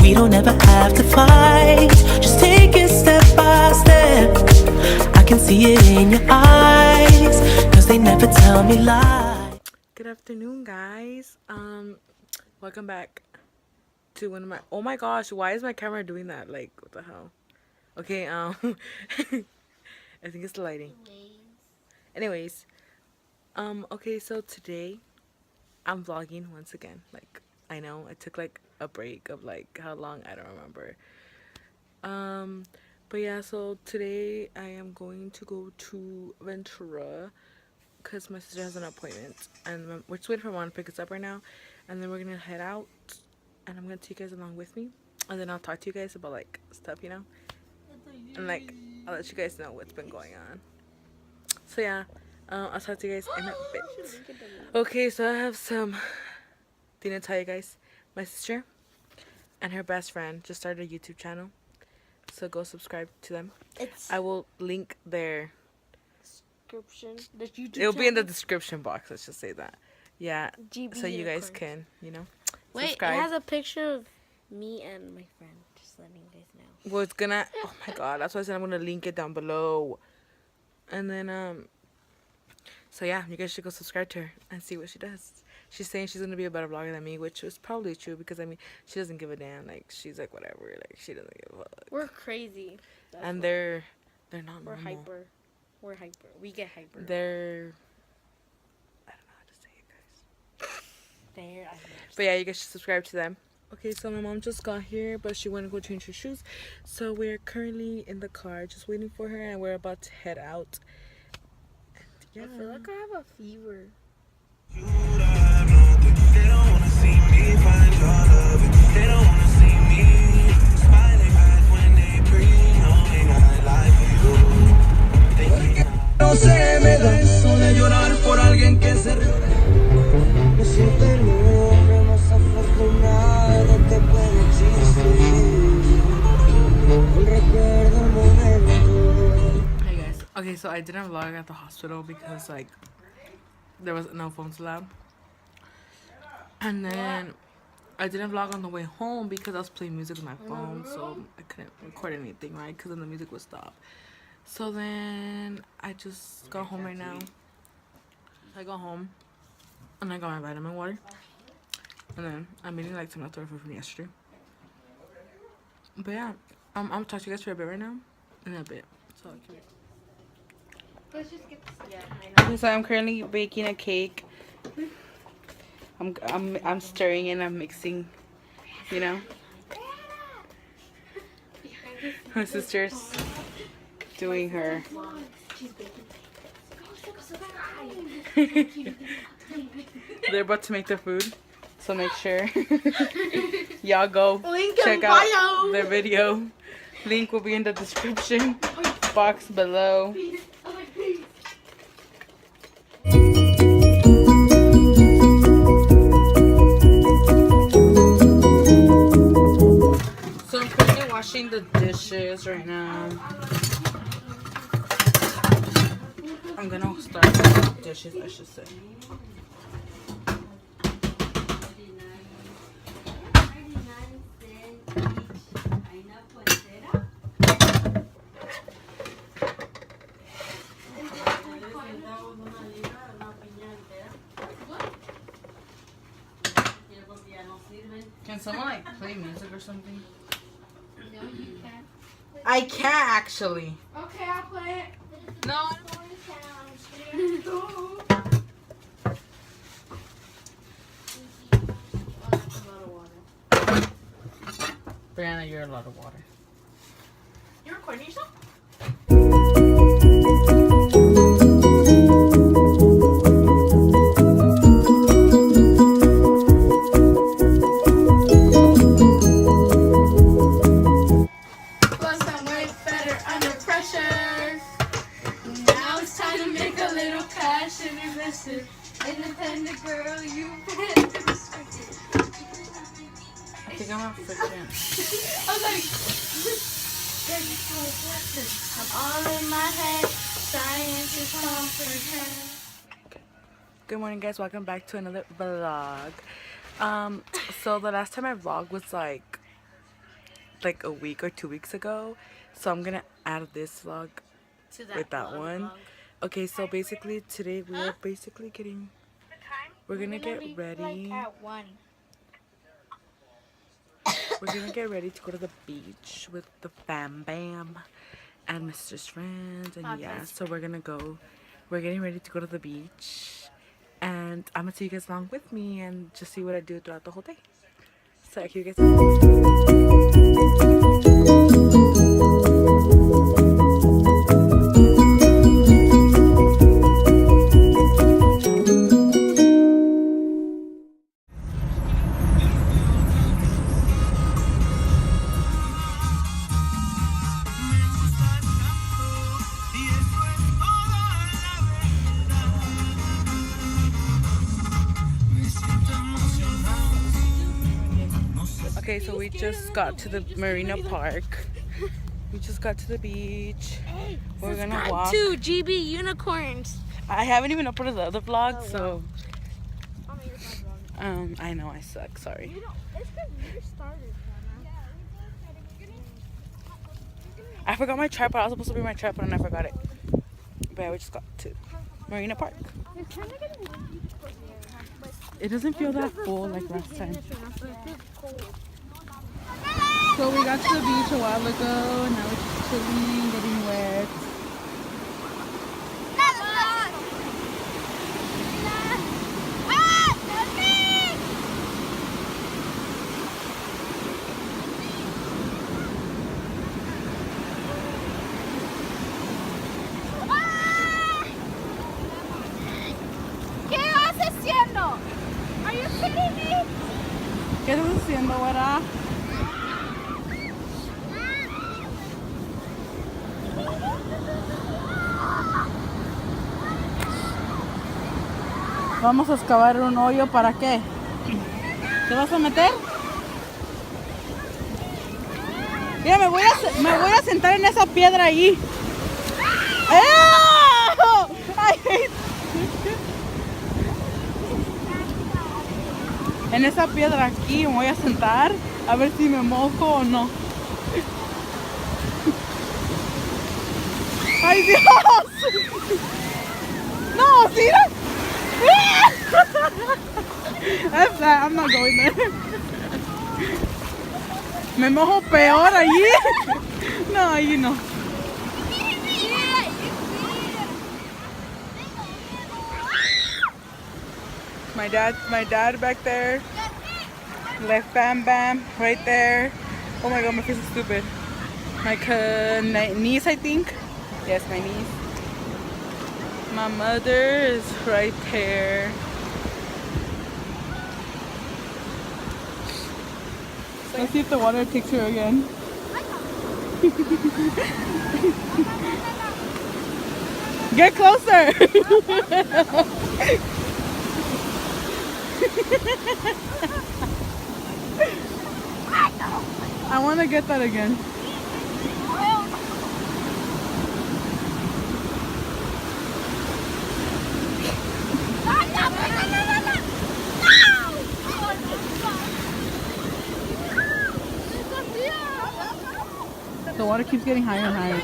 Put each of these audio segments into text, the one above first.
we don't ever have to fight. Just take it step by step. I can see it in your eyes, cause they never tell me lies. Good afternoon, guys. Welcome back to one of my. Oh my gosh, why is my camera doing that? Like, what the hell? Okay, I think it's the lighting. Anyways, okay, so today I'm vlogging once again. Like, I know I took like a break of like how long, I don't remember. But yeah, so today I am going to go to Ventura because my sister has an appointment, and we're just waiting for mom to pick us up right now, and then we're gonna head out, and I'm gonna take you guys along with me, and then I'll talk to you guys about like stuff, you know, and like I'll let you guys know what's been going on. So yeah, I'll talk to you guys in a bit. Okay, so I have some thing to tell you guys. My sister and her best friend just started a YouTube channel, so go subscribe to them. I will link their description. The YouTube It'll be in the channel? description box. Let's just say that. Yeah, GB so you guys Unicorns. can, you know, Wait, subscribe. it has a picture of me and my friend. Just letting you guys know. Well, it's gonna. Oh my god, that's why I said I'm gonna link it down below. And then so yeah, you guys should go subscribe to her and see what she does. She's saying she's gonna be a better vlogger than me, which is probably true because I mean she doesn't give a damn. Like she's like whatever. Like she doesn't give a fuck. We're crazy. That's And why. they're not We're normal. hyper. We're hyper. We get hyper. They're I don't know how to say it, guys. There. But yeah, you guys should subscribe to them. Okay, so my mom just got here, but she went to go change her shoes. So we're currently in the car, just waiting for her, and we're about to head out. And yeah. I feel like I have a fever. No se me da eso de llorar por alguien que se ríe. Me siento el hombre más afortunado que puede existir. Un recuerdo, un momento. Hey guys. Okay, so I didn't vlog at the hospital because like there was no phones allowed. And then I didn't vlog on the way home because I was playing music with my phone, so I couldn't record anything, right? Because then the music would stop. So then I just got home right now. I got home and I got my vitamin water. And then I'm eating like some leftover food from yesterday. But yeah, I'm gonna talk to you guys for a bit right now. In a bit. So Let's just get this. Yeah, I know. okay, so I'm currently baking a cake. I'm stirring and I'm mixing, you know. My sister's doing her. They're about to make their food, so make sure y'all go Link in check out bio. their video. Link will be in the description box below. So I'm currently washing the dishes right now. I'm gonna start with the dishes, I should say. Can someone like play music or something? No, you can't. I can't actually. Okay, I'll play it. No. Brianna, you're a lot of water. You're recording yourself? Independent girl, you can't be restricted. I think I'm a freaking. I was like, I'm all in my head. Science is comprehend. Good morning, guys. Welcome back to another vlog. So the last time I vlogged was like like a week or 2 weeks ago. So I'm gonna add this vlog To with that one. vlog. Okay, so basically today we are basically we're gonna get ready. Like at 1. We're gonna get ready to go to the beach with the fam bam and Mr.'s friends, and yeah, so we're gonna go. We're getting ready to go to the beach, and I'm gonna take you guys along with me and just see what I do throughout the whole day. So here you Okay, so we just got to the Marina Park. We just got to the beach. We're gonna walk. To GB Unicorns. I haven't even uploaded the other vlog, so I know I suck. Sorry. It's because you started, I forgot my tripod. I was supposed to bring my tripod and I forgot it. But yeah, we just got to Marina Park. It doesn't feel that full like last time. So we got to the beach a while ago, and now we're just chilling, getting wet. ¿Qué vas haciendo? Are you kidding me? ¿Qué estás haciendo, güera? Vamos a excavar un hoyo, ¿para qué? ¿Te vas a meter? Mira, me voy a sentar en esa piedra ahí. ¡Ew! En esa piedra aquí me voy a sentar a ver si me mojo o no. ¡Ay, Dios! No, mira. I'm not going there. Me mojo peor allí. No, allí no. My dad back there. Left Bam Bam right there. Oh my god, my face is stupid. My niece, I think. Yes, my niece. My mother is right there. Let's see if the water takes her again. Get closer! I want to get that again. The water keeps getting higher and higher.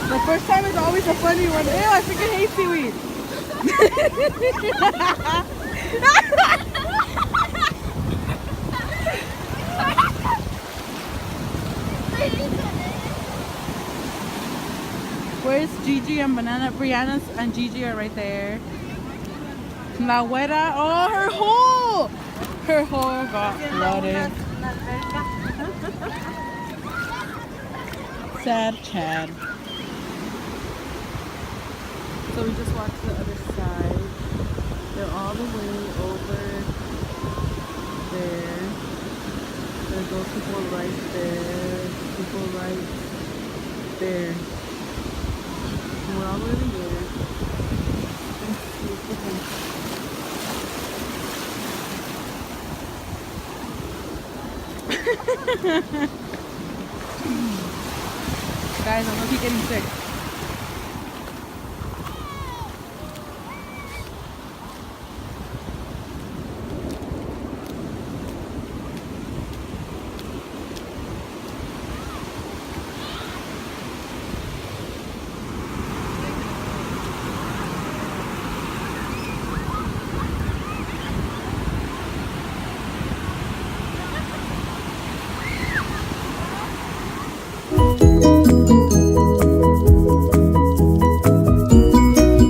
The first time is always a funny one. Ew, I freaking hate seaweed. Where's Gigi and Banana? Brianna and Gigi are right there. La güera, oh, her hole! Her hole got flooded. Sad Chad. So we just walked to the other side. They're all the way over there. There's those people right there. People right there. And we're all over here. Guys, I'm gonna keep getting sick.